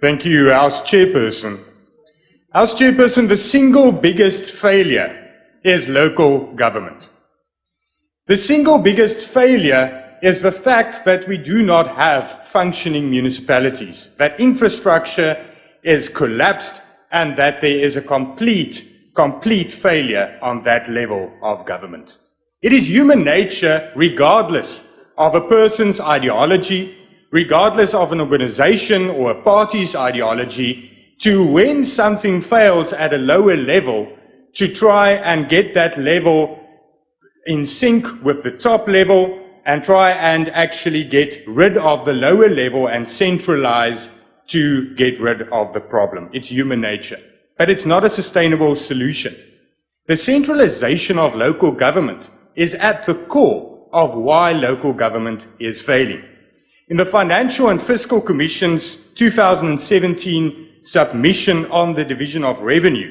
Thank you, House Chairperson. House Chairperson, the single biggest failure is local government. The single biggest failure is the fact that we do not have functioning municipalities, that infrastructure is collapsed and that there is a complete failure on that level of government. It is human nature, regardless of a person's ideology, regardless of an organization or a party's ideology, to when something fails at a lower level, to try and get that level in sync with the top level and try and actually get rid of the lower level and centralize to get rid of the problem. It's human nature, but it's not a sustainable solution. The centralization of local government is at the core of why local government is failing. In the Financial and Fiscal Commission's 2017 submission on the division of revenue,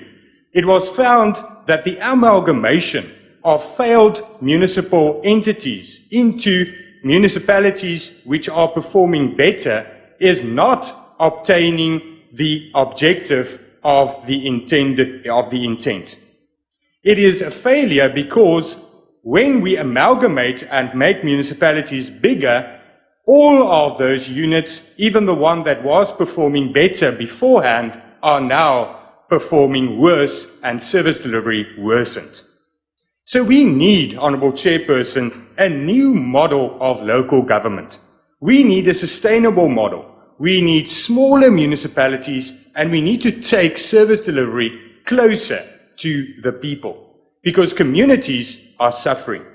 it was found that the amalgamation of failed municipal entities into municipalities which are performing better is not obtaining the objective of the intent. It is a failure because when we amalgamate and make municipalities bigger, all of those units, even the one that was performing better beforehand, are now performing worse and service delivery worsened. So we need, Honourable Chairperson, a new model of local government. We need a sustainable model. We need smaller municipalities and we need to take service delivery closer to the people because communities are suffering.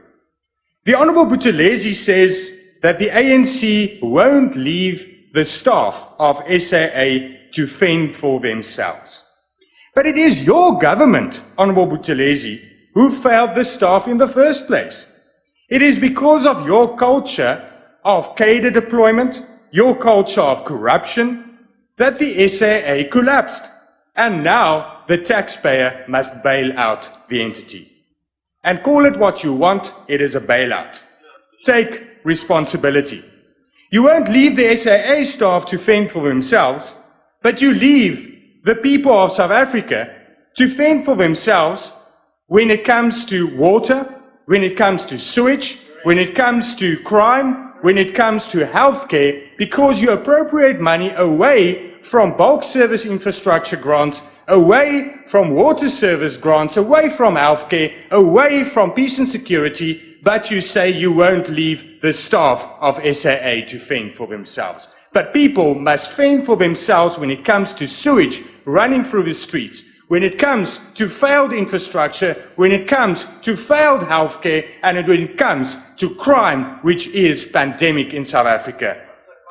The Honourable Buthelezi says that the ANC won't leave the staff of SAA to fend for themselves. But it is your government, Honourable Buthelezi, who failed the staff in the first place. It is because of your culture of cadre deployment, your culture of corruption, that the SAA collapsed. And now the taxpayer must bail out the entity. And call it what you want, it is a bailout. Take responsibility. You won't leave the SAA staff to fend for themselves, but you leave the people of South Africa to fend for themselves when it comes to water, when it comes to sewage, when it comes to crime, when it comes to healthcare, because you appropriate money away from bulk service infrastructure grants, away from water service grants, away from healthcare, away from peace and security, but you say you won't leave the staff of SAA to fend for themselves. But people must fend for themselves when it comes to sewage running through the streets, when it comes to failed infrastructure, when it comes to failed healthcare, and when it comes to crime, which is pandemic in South Africa.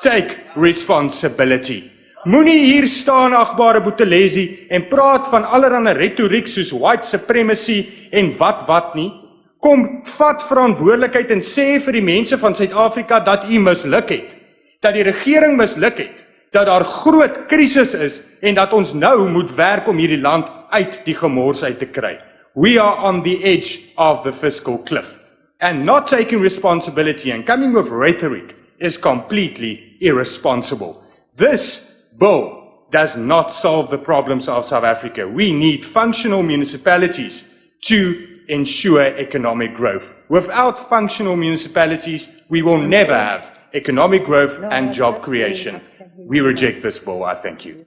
Take responsibility. Moenie hier staan, agbare Buthelezi, en praat van allerhande retoriek soos white supremacy en wat nie. Kom vat verantwoordelikheid en sê vir die mense van Suid-Afrika dat u misluk het, dat die regering misluk het, dat daar groot krisis is en dat ons nou moet werk om hierdie land uit die gemors uit te kry. We are on the edge of the fiscal cliff. And not taking responsibility and coming with rhetoric is completely irresponsible. This bill does not solve the problems of South Africa. We need functional municipalities to ensure economic growth. Without functional municipalities, we will never have economic growth and job creation. We reject this bill. I thank you.